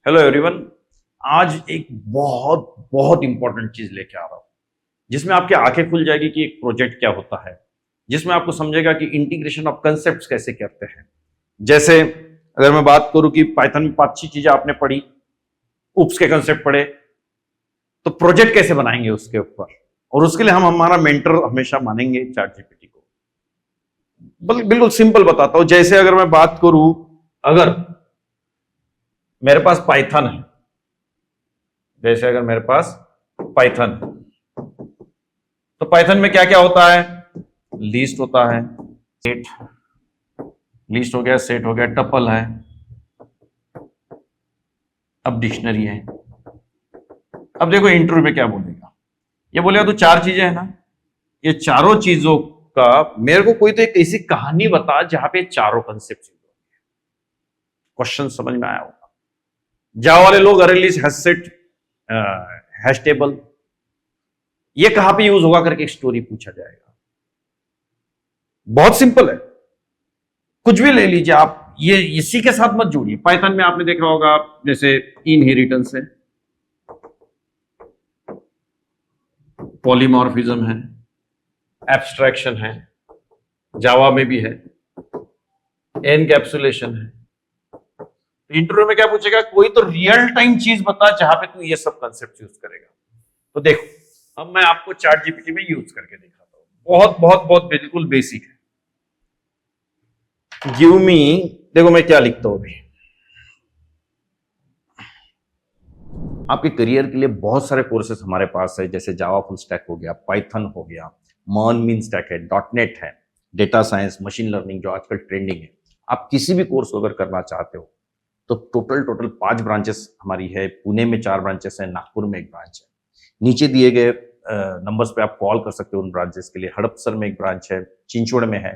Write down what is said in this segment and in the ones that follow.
Hello everyone. आज एक बहुत बहुत इंपॉर्टेंट चीज लेके आ रहा हूं जिसमें आपकी आंखें खुल जाएगी कि एक प्रोजेक्ट क्या होता है, जिसमें आपको समझेगा कि इंटीग्रेशन ऑफ कंसेप्ट्स कैसे करते हैं। जैसे अगर मैं बात करूं कि पाइथन में 5-6 चीजें आपने पढ़ी, उप्स के कंसेप्ट पढ़े, तो प्रोजेक्ट कैसे बनाएंगे उसके ऊपर, और उसके लिए हम हमारा मेंटर हमेशा मानेंगे चैट जीपीटी को। बिल्कुल सिंपल बताता हूं। जैसे अगर मैं बात करूं, अगर मेरे पास पाइथन है, जैसे अगर मेरे पास पाइथन है, तो पाइथन में क्या क्या होता है? लिस्ट होता है, सेट, लिस्ट हो गया, सेट हो गया, टपल है, अब डिक्शनरी है। अब देखो इंटरव्यू में क्या बोलेगा, ये बोलेगा तो 4 चीजें है ना, ये चारों चीजों का मेरे को कोई तो एक ऐसी कहानी बता जहां पे चारों कंसेप्ट। क्वेश्चन समझ में आया होगा। जावा वाले लोग अरेलिस्ट हैशसेट, हैश टेबल, ये कहां पे यूज होगा करके एक स्टोरी पूछा जाएगा। बहुत सिंपल है, कुछ भी ले लीजिए आप, ये इसी के साथ मत जोड़िए। पाइथन में आपने देखा होगा जैसे इनहेरिटेंस है, पॉलीमॉर्फिज्म है, एब्स्ट्रैक्शन है, जावा में भी है, एनकैप्सुलेशन है। इंटरव्यू में क्या पूछेगा, कोई तो रियल टाइम चीज बता जहां पे तू ये सब कंसेप्ट यूज करेगा। तो देखो अब मैं आपको चैट जीपीटी में यूज करके दिखाता हूं। बहुत बहुत बहुत बिल्कुल बेसिक है। गिव मी, देखो मैं क्या लिखता हूं अभी। आपके करियर के लिए बहुत सारे कोर्सेस हमारे पास है, जैसे जावा फुल स्टैक हो गया, पाइथन हो गया, मर्न मीन स्टैक है, डॉटनेट है, डेटा साइंस, मशीन लर्निंग जो आजकल ट्रेंडिंग है। आप किसी भी कोर्स अगर करना चाहते हो तो टोटल 5 ब्रांचेस हमारी है। पुणे में 4 ब्रांचेस है, नागपुर में 1 ब्रांच है। नीचे दिए गए नंबर्स पे आप कॉल कर सकते हो उन ब्रांचेस के लिए। हड़पसर में 1 ब्रांच है, चिंचवड़ में है,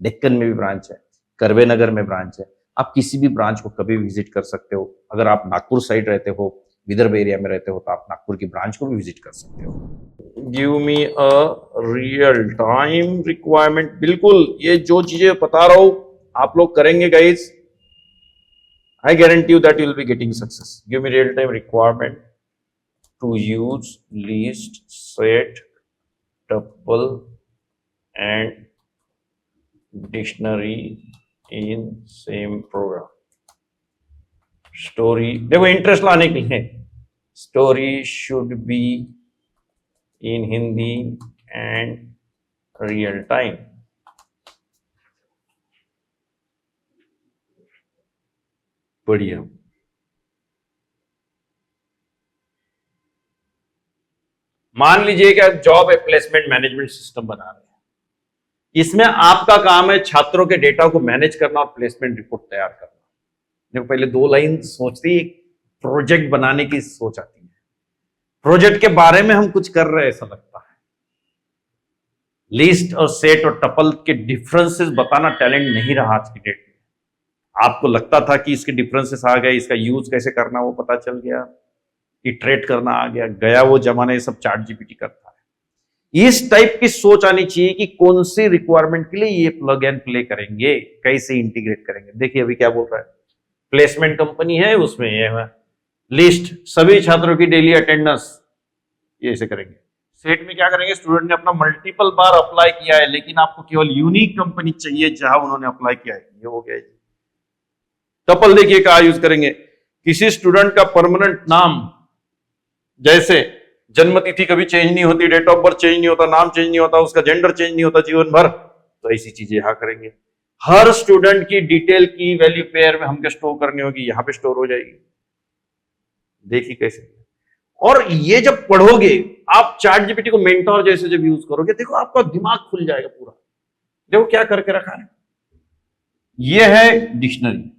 डेक्कन में भी ब्रांच है, करवे नगर में ब्रांच है। आप किसी भी ब्रांच को कभी विजिट कर सकते हो। अगर आप नागपुर साइड रहते हो, विदर्भ एरिया में रहते हो, तो आप नागपुर की ब्रांच को भी विजिट कर सकते हो। Give me a real time requirement. बिल्कुल ये जो चीजें बता रहा हूं आप लोग करेंगे guys, I guarantee you that you will be getting success. Give me real-time requirement to use list, set, tuple, and dictionary in same program. Story, देखो इंटरेस्ट लाने के लिए story should be in Hindi and real time. बढ़िया। मान लीजिए कि आप job placement management system बना रहे हैं। इसमें आपका काम है छात्रों के डेटा को मैनेज करना और प्लेसमेंट रिपोर्ट तैयार करना। देखो पहले 2 लाइन सोचती, प्रोजेक्ट बनाने की सोच आती है। प्रोजेक्ट के बारे में हम कुछ कर रहे हैं ऐसा लगता है। लिस्ट और सेट और टपल के डिफरेंसेस बताना टैलेंट नहीं रहा आज की डेट में। आपको लगता था कि इसके डिफरेंसेस आ गए, इसका यूज कैसे करना वो पता चल गया, इटरेट करना आ गया वो जमाना, ये सब चैट जीपीटी करता है। इस टाइप की सोच आनी चाहिए कि कौन सी रिक्वायरमेंट के लिए ये प्लग एंड प्ले करेंगे, कैसे इंटीग्रेट करेंगे। देखिए अभी क्या बोल रहा है, प्लेसमेंट कंपनी है, उसमें ये लिस्ट सभी छात्रों की डेली अटेंडेंस, ये ऐसे करेंगे। सेट में क्या करेंगे, स्टूडेंट ने अपना मल्टीपल बार अप्लाई किया है लेकिन आपको केवल यूनिक कंपनी चाहिए जहां उन्होंने अप्लाई किया है, ये हो गया। टपल देखिए क्या यूज करेंगे, किसी स्टूडेंट का परमानेंट नाम, जैसे जन्म तिथि कभी चेंज नहीं होती, डेट ऑफ बर्थ चेंज नहीं होता, नाम चेंज नहीं होता, उसका जेंडर चेंज नहीं होता जीवन भर, तो ऐसी चीजें यहां करेंगे। हर स्टूडेंट की डिटेल की वैल्यू पेयर में हमको स्टोर करनी होगी, यहां पे स्टोर हो जाएगी। देखिए कैसे। और ये जब पढ़ोगे आप चैट जीपीटी को मेंटोर जैसे जब यूज करोगे, देखो आपका दिमाग खुल जाएगा पूरा। देखो क्या करके रखा है, ये है डिक्शनरी।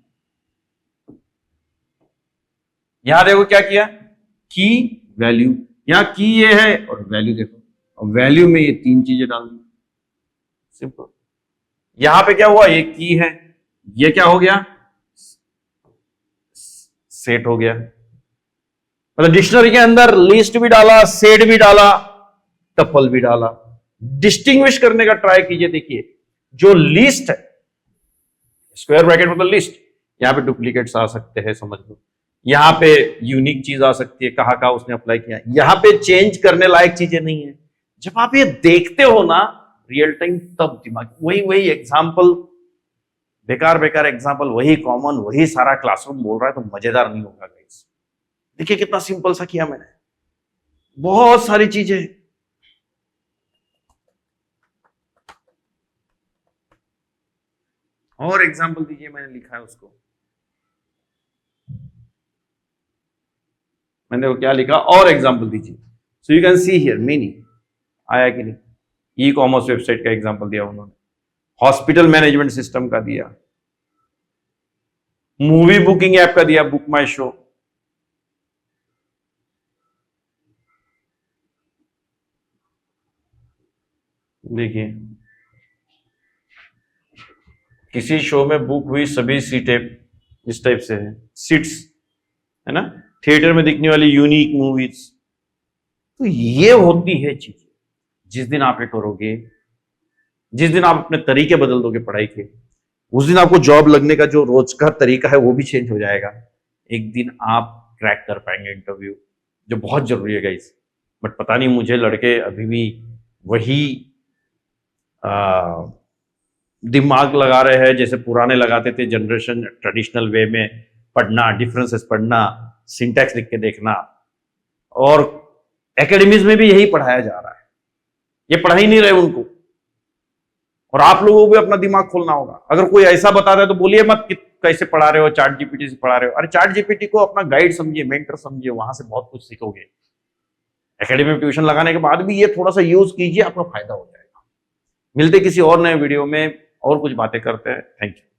यहां देखो क्या किया, की वैल्यू, यहां की ये है और वैल्यू देखो, और वैल्यू में ये 3 चीजें डाल दी, सिंपल। यहां पे क्या हुआ, ये की है, ये क्या हो गया, सेट हो गया। मतलब डिक्शनरी के अंदर लिस्ट भी डाला, सेट भी डाला, टपल भी डाला। डिस्टिंग्विश करने का ट्राई कीजिए। देखिए जो लिस्ट है, स्क्वायर ब्रैकेट मतलब लिस्ट, यहां पे डुप्लीकेट्स आ सकते हैं, समझ लो। यहाँ पे यूनिक चीज आ सकती है, कहाँ कहाँ उसने अप्लाई किया, यहाँ पे चेंज करने लायक चीजें नहीं है। जब आप ये देखते हो ना रियल टाइम, तब दिमाग वही वही एग्जाम्पल, बेकार बेकार एग्जाम्पल, वही कॉमन, वही सारा क्लासरूम बोल रहा है, तो मजेदार नहीं होगा गाइस। देखिए कितना सिंपल सा किया मैंने, बहुत सारी चीजें। और एग्जाम्पल दीजिए, मैंने लिखा है उसको, मैंने वो क्या लिखा, और एग्जाम्पल दीजिए। So you can see here many, आया कि नहीं। ई कॉमर्स वेबसाइट का एग्जाम्पल दिया उन्होंने, हॉस्पिटल मैनेजमेंट सिस्टम का दिया, मूवी बुकिंग ऐप का दिया, बुक माई शो। देखिए किसी शो में बुक हुई सभी सीटें, इस टाइप से है, सीट्स है ना, थिएटर में दिखने वाली यूनिक मूवीज। तो ये होती है चीज। जिस दिन आप ये करोगे, जिस दिन आप अपने तरीके बदल दोगे पढ़ाई के, उस दिन आपको जॉब लगने का जो रोज का तरीका है वो भी चेंज हो जाएगा। एक दिन आप क्रैक कर पाएंगे इंटरव्यू, जो बहुत जरूरी है गाइस। बट पता नहीं, मुझे लड़के अभी भी वही दिमाग लगा रहे हैं जैसे पुराने लगाते थे जनरेशन, ट्रेडिशनल वे में पढ़ना, डिफरेंसेस पढ़ना, सिंटैक्स लिख के देखना, और एकेडमीज में भी यही पढ़ाया जा रहा है। ये पढ़ा ही नहीं रहे उनको। और आप लोगों को भी अपना दिमाग खोलना होगा। अगर कोई ऐसा बता रहा है तो बोलिए मत कि कैसे पढ़ा रहे हो, चैट जीपीटी से पढ़ा रहे हो। अरे चैट जीपीटी को अपना गाइड समझिए, मेंटर समझिए, वहां से बहुत कुछ सीखोगे। एकेडमी में ट्यूशन लगाने के बाद भी ये थोड़ा सा यूज कीजिए, आपका फायदा हो जाएगा। मिलते किसी और नए वीडियो में और कुछ बातें करते हैं। Thank you.